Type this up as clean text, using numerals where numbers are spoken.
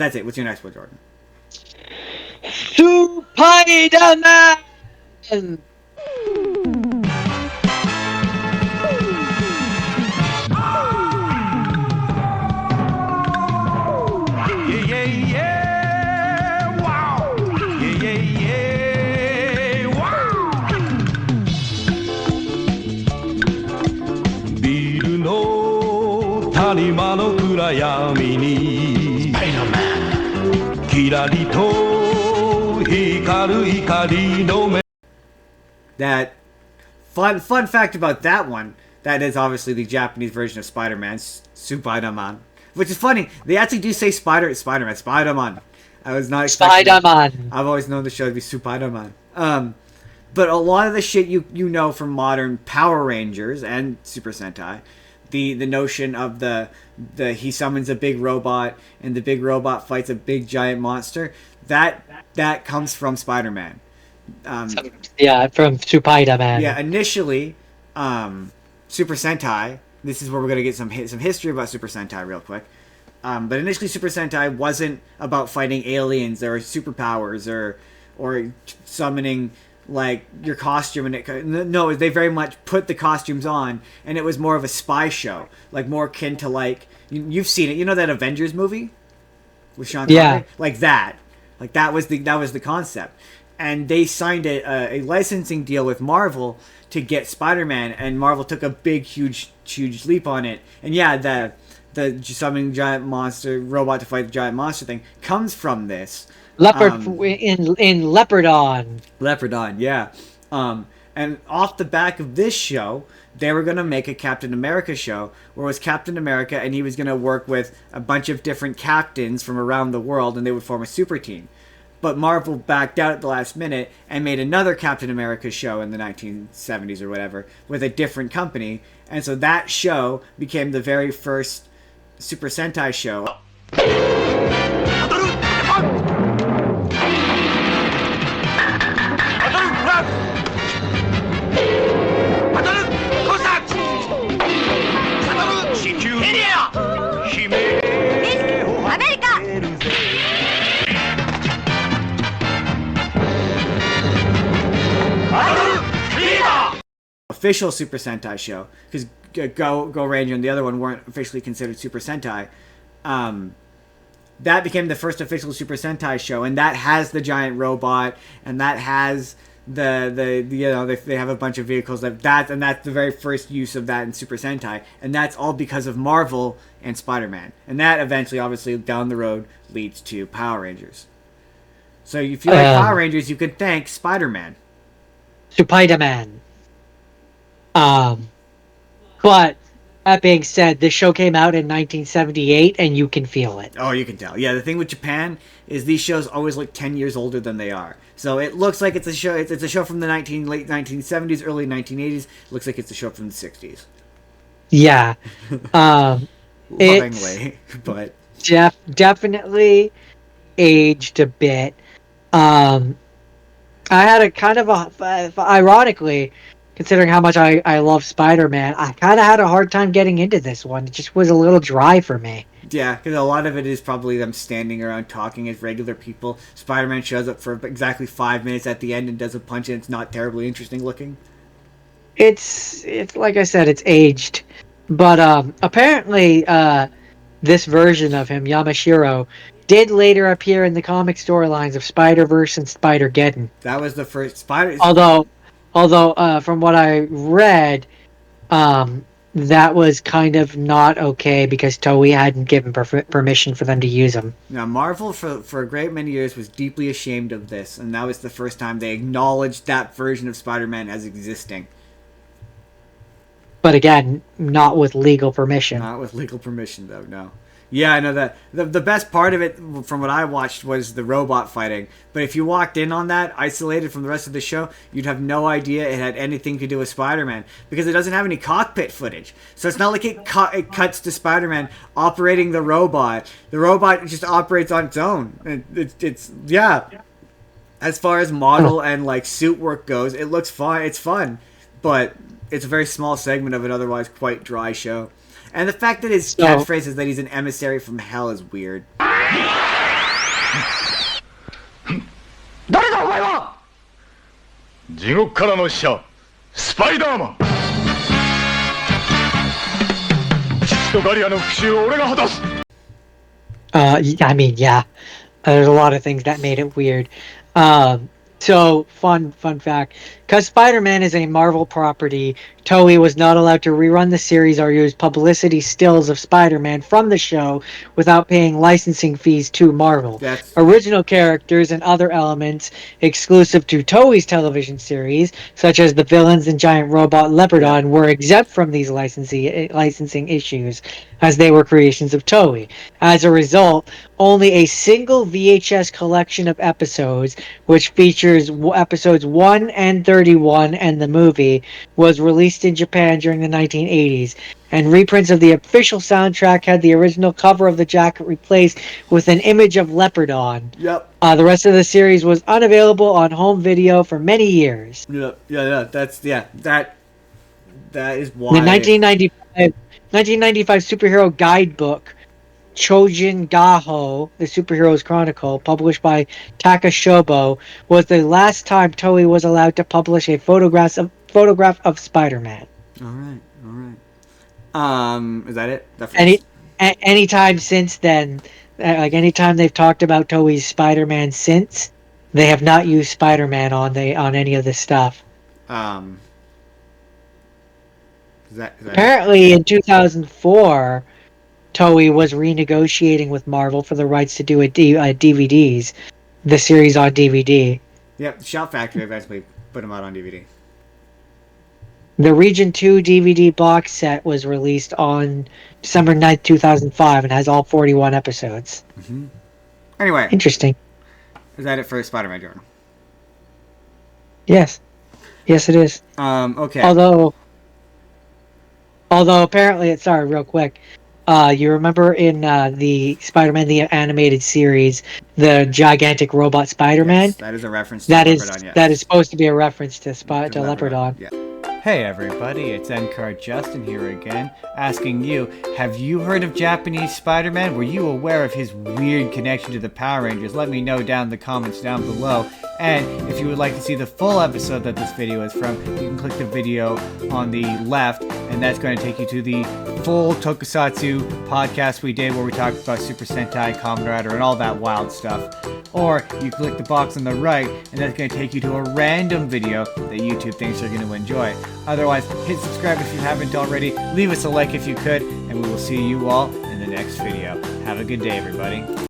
That's it. What's your next one, Jordan? Spiderman! That fun fact about that one, that is obviously the Japanese version of Spider-Man, Spiderman. Which is funny, they actually do say Spiderman. I was not expecting Spiderman. I've always known the show to be Spiderman. But a lot of the shit you know from modern Power Rangers and Super Sentai, the notion of the he summons a big robot and the big robot fights a big giant monster, that comes from Spider-Man. Yeah, from Spiderman. Yeah, initially, Super Sentai. This is where we're gonna get some history about Super Sentai real quick. But initially, Super Sentai wasn't about fighting aliens or superpowers or summoning like your costume, and no, they very much put the costumes on, and it was more of a spy show, like more akin to like you've seen it, you know that Avengers movie with Sean Connery, Yeah. like that was the concept, and they signed a licensing deal with Marvel to get Spider-Man, and Marvel took a big huge leap on it, and yeah, the summoning giant monster robot to fight the giant monster thing comes from this. Leopard in Leopardon. Leopardon, yeah. And off the back of this show, they were going to make a Captain America show where it was Captain America and he was going to work with a bunch of different captains from around the world and they would form a super team. But Marvel backed out at the last minute and made another Captain America show in the 1970s or whatever with a different company. And so that show became the very first Super Sentai show. Official Super Sentai show, because Go Ranger and the other one weren't officially considered Super Sentai. That became the first official Super Sentai show, and that has the giant robot, and that has the you know they have a bunch of vehicles and that's the very first use of that in Super Sentai, and that's all because of Marvel and Spider-Man, and that eventually, obviously, down the road leads to Power Rangers. So if you like Power Rangers, you could thank Spider-Man. Spiderman. But that being said, this show came out in 1978, and you can feel it. Oh, you can tell. Yeah, the thing with Japan is these shows always look 10 years older than they are. So it looks like it's a show. It's a show from the late 1970s, early 1980s. It looks like it's a show from the 60s. Yeah. Lovingly, but definitely aged a bit. I had a kind of ironically, considering how much I love Spider-Man, I kind of had a hard time getting into this one. It just was a little dry for me. Yeah, because a lot of it is probably them standing around talking as regular people. Spider-Man shows up for exactly 5 minutes at the end and does a punch, and it's not terribly interesting looking. It's like I said, it's aged. But apparently this version of him, Yamashiro, did later appear in the comic storylines of Spider-Verse and Spider-Geddon. That was the first Spider... Although from what I read, that was kind of not okay because Toei hadn't given permission for them to use them. Now, Marvel, for a great many years, was deeply ashamed of this, and that was the first time they acknowledged that version of Spider-Man as existing. But again, not with legal permission. Not with legal permission, though, no. Yeah, I know that. The best part of it, from what I watched, was the robot fighting. But if you walked in on that, isolated from the rest of the show, you'd have no idea it had anything to do with Spider-Man. Because it doesn't have any cockpit footage. So it's not like it cuts to Spider-Man operating the robot. The robot just operates on its own. It's yeah. As far as model and like suit work goes, it looks fun. It's fun. But it's a very small segment of an otherwise quite dry show. And the fact that his catchphrase is that he's an emissary from hell is weird. 地獄からの使者スパイダーマン。父とガリアの復讐を俺が果たす。 I mean, yeah, there's a lot of things that made it weird. So fun fact: because Spider-Man is a Marvel property, Toei was not allowed to rerun the series or use publicity stills of Spider-Man from the show without paying licensing fees to Marvel. Original characters and other elements exclusive to Toei's television series, such as the villains and giant robot Leopardon, were exempt from these licensing issues, as they were creations of Toei. As a result, only a single VHS collection of episodes, which features episodes 1 and 31 and the movie, was released in Japan during the 1980s. And reprints of the official soundtrack had the original cover of the jacket replaced with an image of Leopardon. Yep. The rest of the series was unavailable on home video for many years. Yeah. That is why. The 1995 superhero guidebook, Chojin Gaho, the Superheroes Chronicle, published by Takashobo, was the last time Toei was allowed to publish a photograph of Spider-Man. All right. Is that it? Anytime since then, anytime they've talked about Toei's Spider-Man since, they have not used Spider-Man on any of this stuff. Apparently, in 2004, Toei was renegotiating with Marvel for the rights to do DVDs, the series on DVD. Yep, Shout Factory eventually put them out on DVD. The Region 2 DVD box set was released on December 9th, 2005, and has all 41 episodes. Mm-hmm. Anyway. Interesting. Is that it for Spider-Man Journal? Yes. Yes, it is. Okay. Although apparently, sorry, real quick. You remember in the Spider-Man the animated series, the gigantic robot Spider-Man? Yes, that is a reference to Leopardon, yes. That is supposed to be a reference to Leopardon. Yeah. Hey everybody, it's NCard Justin here again, asking you, have you heard of Japanese Spider-Man? Were you aware of his weird connection to the Power Rangers? Let me know down in the comments down below. And if you would like to see the full episode that this video is from, you can click the video on the left, and that's going to take you to the full Tokusatsu podcast we did where we talked about Super Sentai, Kamen Rider, and all that wild stuff. Or you click the box on the right, and that's going to take you to a random video that YouTube thinks you're going to enjoy. Otherwise, hit subscribe if you haven't already, leave us a like if you could, and we will see you all in the next video. Have a good day, everybody.